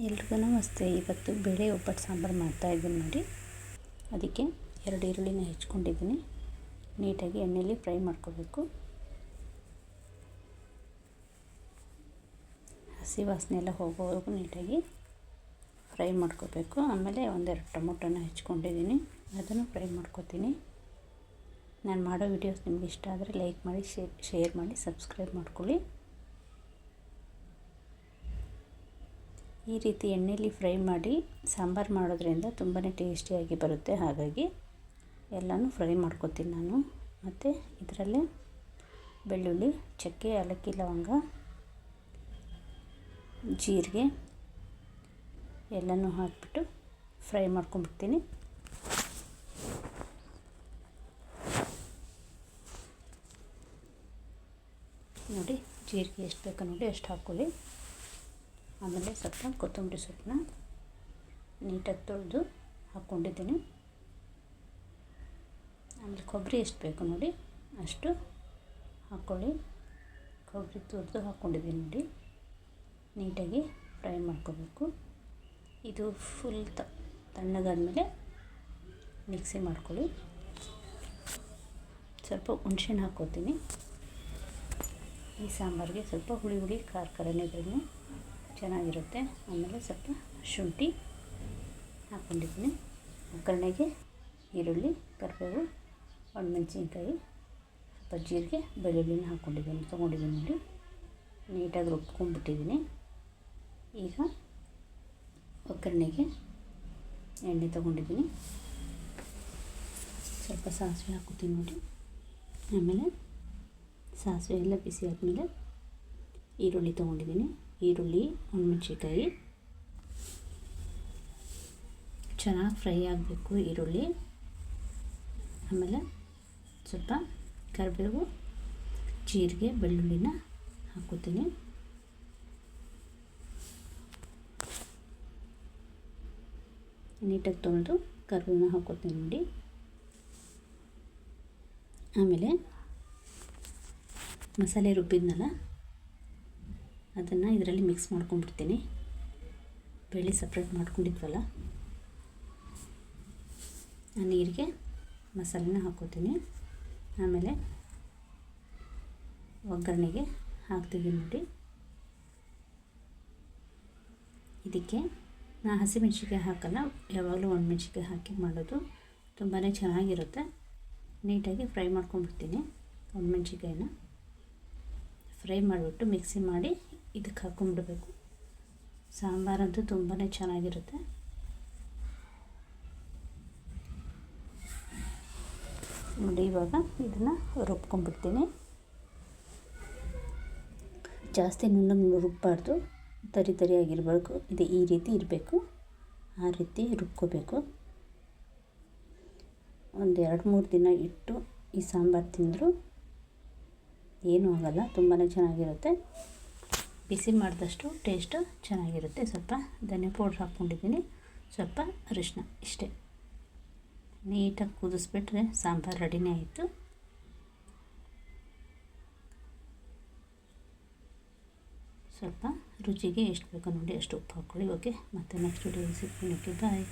ಎಲ್ರಿಗೂ ನಮಸ್ತೆ. ಇವತ್ತು ಬೇಳೆ ಒಬ್ಬಟ್ಟು ಸಾಂಬಾರು ಮಾಡ್ತಾಯಿದ್ದೀನಿ ನೋಡಿ. ಅದಕ್ಕೆ 2 ಈರುಳ್ಳಿನ ಹೆಚ್ಕೊಂಡಿದ್ದೀನಿ. ನೀಟಾಗಿ ಎಣ್ಣೆಯಲ್ಲಿ ಫ್ರೈ ಮಾಡ್ಕೋಬೇಕು. ಹಸಿ ವಾಸನೆ ಎಲ್ಲ ಹೋಗೋವರೆಗೂ ನೀಟಾಗಿ ಫ್ರೈ ಮಾಡ್ಕೋಬೇಕು. ಆಮೇಲೆ 1-2 ಟೊಮೊಟೊನ ಹೆಚ್ಕೊಂಡಿದ್ದೀನಿ, ಅದನ್ನು ಫ್ರೈ ಮಾಡ್ಕೋತೀನಿ. ನಾನು ಮಾಡೋ ವಿಡಿಯೋಸ್ ನಿಮ್ಗೆ ಇಷ್ಟ ಆದರೆ ಲೈಕ್ ಮಾಡಿ, ಶೇರ್ ಮಾಡಿ, ಸಬ್ಸ್ಕ್ರೈಬ್ ಮಾಡ್ಕೊಳ್ಳಿ. ಈ ರೀತಿ ಎಣ್ಣೆಯಲ್ಲಿ ಫ್ರೈ ಮಾಡಿ ಸಾಂಬಾರು ಮಾಡೋದ್ರಿಂದ ತುಂಬಾ ಟೇಸ್ಟಿಯಾಗಿ ಬರುತ್ತೆ. ಹಾಗಾಗಿ ಎಲ್ಲನೂ ಫ್ರೈ ಮಾಡ್ಕೊತೀನಿ ನಾನು. ಮತ್ತು ಇದರಲ್ಲೇ ಬೆಳ್ಳುಳ್ಳಿ, ಚಕ್ಕೆ, ಏಲಕ್ಕಿ, ಲವಂಗ, ಜೀರಿಗೆ ಎಲ್ಲನೂ ಹಾಕಿಬಿಟ್ಟು ಫ್ರೈ ಮಾಡ್ಕೊಂಡ್ಬಿಡ್ತೀನಿ. ನೋಡಿ, ಜೀರಿಗೆ ಎಷ್ಟು ಬೇಕೋ ನೋಡಿ ಅಷ್ಟು ಹಾಕ್ಕೊಳ್ಳಿ. ಆಮೇಲೆ ಸ್ವಲ್ಪ ಕೊತ್ತಂಬರಿ ಸೊಪ್ಪನ್ನ ನೀಟಾಗಿ ತೊಳೆದು ಹಾಕ್ಕೊಂಡಿದ್ದೀನಿ. ಆಮೇಲೆ ಕೊಬ್ಬರಿ ಎಷ್ಟು ಬೇಕು ನೋಡಿ ಅಷ್ಟು ಹಾಕ್ಕೊಳ್ಳಿ. ಕೊಬ್ಬರಿ ತುರಿದು ಹಾಕ್ಕೊಂಡಿದ್ದೀನಿ ನೋಡಿ. ನೀಟಾಗಿ ಫ್ರೈ ಮಾಡ್ಕೋಬೇಕು. ಇದು ಫುಲ್ ತಣ್ಣಗಾದ್ಮೇಲೆ ಮಿಕ್ಸಿ ಮಾಡ್ಕೊಳ್ಳಿ. ಸ್ವಲ್ಪ ಹುಣಸೆಹಣ್ಣು ಹಾಕ್ಕೋತೀನಿ. ಈ ಸಾಂಬಾರಿಗೆ ಸ್ವಲ್ಪ ಹುಳಿ ಖಾರನೇ ಇದ್ರೂ ಚೆನ್ನಾಗಿರುತ್ತೆ. ಆಮೇಲೆ ಸ್ವಲ್ಪ ಶುಂಠಿ ಹಾಕ್ಕೊಂಡಿದ್ದೀನಿ. ಒಗ್ಗರಣೆಗೆ ಈರುಳ್ಳಿ, ಕರಿಬೇವು, ಒಣಮೆಣಸಿನ್ಕಾಯಿ, ಸ್ವಲ್ಪ ಜೀರಿಗೆ, ಬೆಳ್ಳುಳ್ಳಿನ ತೊಗೊಂಡಿದ್ದೀನಿ ನೋಡಿ. ನೀಟಾಗಿ ರುಬ್ಕೊಂಡ್ಬಿಟ್ಟಿದ್ದೀನಿ. ಈಗ ಒಗ್ಗರಣೆಗೆ ಎಣ್ಣೆ ತೊಗೊಂಡಿದ್ದೀನಿ. ಸ್ವಲ್ಪ ಸಾಸಿವೆ ಹಾಕ್ಕೊತೀನಿ ನೋಡಿ. ಆಮೇಲೆ ಸಾಸಿವೆ ಎಲ್ಲ ಬಿಸಿ ಆದಮೇಲೆ ಈರುಳ್ಳಿ ತೊಗೊಂಡಿದ್ದೀನಿ. ಈರುಳ್ಳಿ, ಒಣಮೆಣಸಿನ್ಕಾಯಿ ಚೆನ್ನಾಗಿ ಫ್ರೈ ಆಗಬೇಕು ಈರುಳ್ಳಿ. ಆಮೇಲೆ ಸ್ವಲ್ಪ ಕರಿಬೇವು, ಜೀರಿಗೆ, ಬೆಳ್ಳುಳ್ಳಿನ ಹಾಕ್ಕೋತೀನಿ. ನೀಟಾಗಿ ತೊಳೆದು ಕರಿಬೇವನ್ನ ಹಾಕ್ಕೋತೀನಿ ನೋಡಿ. ಆಮೇಲೆ ಮಸಾಲೆ ರುಬ್ಬಿದ್ನಲ್ಲ ಅದನ್ನು ಇದರಲ್ಲಿ ಮಿಕ್ಸ್ ಮಾಡ್ಕೊಂಡ್ಬಿಡ್ತೀನಿ. ಬೇಳೆ ಸಪ್ರೇಟ್ ಮಾಡ್ಕೊಂಡಿದ್ವಲ್ಲ ಆ ನೀರಿಗೆ ಮಸಾಲೆನ ಹಾಕ್ಕೋತೀನಿ. ಆಮೇಲೆ ಒಗ್ಗರಣೆಗೆ ಹಾಕ್ತಿದ್ದೀನಿ ನೋಡಿ. ಇದಕ್ಕೆ ನಾನು ಹಸಿಮೆಣ್ಸಿನ್ಕಾಯಿ ಹಾಕಲ್ಲ, ಯಾವಾಗಲೂ ಒಣಮೆಣ್ಸಿನ್ಕಾಯಿ ಹಾಕಿ ಮಾಡೋದು. ತುಂಬಾ ಚೆನ್ನಾಗಿರುತ್ತೆ. ನೀಟಾಗಿ ಫ್ರೈ ಮಾಡ್ಕೊಂಡ್ಬಿಡ್ತೀನಿ. ಒಣಮೆಣ್ಸಿನ್ಕಾಯಿನ ಫ್ರೈ ಮಾಡಿಬಿಟ್ಟು ಮಿಕ್ಸಿ ಮಾಡಿ ಇದಕ್ಕೆ ಹಾಕ್ಕೊಂಡ್ಬಿಡ್ಬೇಕು. ಸಾಂಬಾರಂತೂ ತುಂಬಾ ಚೆನ್ನಾಗಿರುತ್ತೆ. ನೋಡಿ, ಇವಾಗ ಇದನ್ನು ರುಬ್ಕೊಂಡ್ಬಿಡ್ತೀನಿ. ಜಾಸ್ತಿ ನುಣ್ಣಗೆ ರುಬ್ಬಾರ್ದು, ತರಿಯಾಗಿರಬೇಕು. ಇದು ಈ ರೀತಿ ಇರಬೇಕು. ಆ ರೀತಿ ರುಬ್ಕೋಬೇಕು. 1-2-3 ದಿನ ಇಟ್ಟು ಈ ಸಾಂಬಾರು ತಿಂದರೂ ಏನೂ ಆಗಲ್ಲ. ತುಂಬಾ ಚೆನ್ನಾಗಿರುತ್ತೆ. ಬಿಸಿ ಮಾಡಿದಷ್ಟು ಟೇಸ್ಟು ಚೆನ್ನಾಗಿರುತ್ತೆ. ಸ್ವಲ್ಪ ಧನಿಯಾ ಪೌಡ್ರ್ ಹಾಕ್ಕೊಂಡಿದ್ದೀನಿ, ಸ್ವಲ್ಪ ಅರಿಶಿನ, ಇಷ್ಟೇ. ನೀಟಾಗಿ ಕುದಿಸ್ಬಿಟ್ರೆ ಸಾಂಬಾರು ರೆಡಿನೇ ಆಯಿತು. ಸ್ವಲ್ಪ ರುಚಿಗೆ ಎಷ್ಟು ಬೇಕೋ ನೋಡಿ ಅಷ್ಟು ಉಪ್ಪು ಹಾಕ್ಕೊಳ್ಳಿ. ಓಕೆ, ಮತ್ತೆ ನೆಕ್ಸ್ಟ್ ವಿಡಿಯೋ ಸಿಗ್ತೀನಿ. ಓಕೆ, ಬಾಯ್.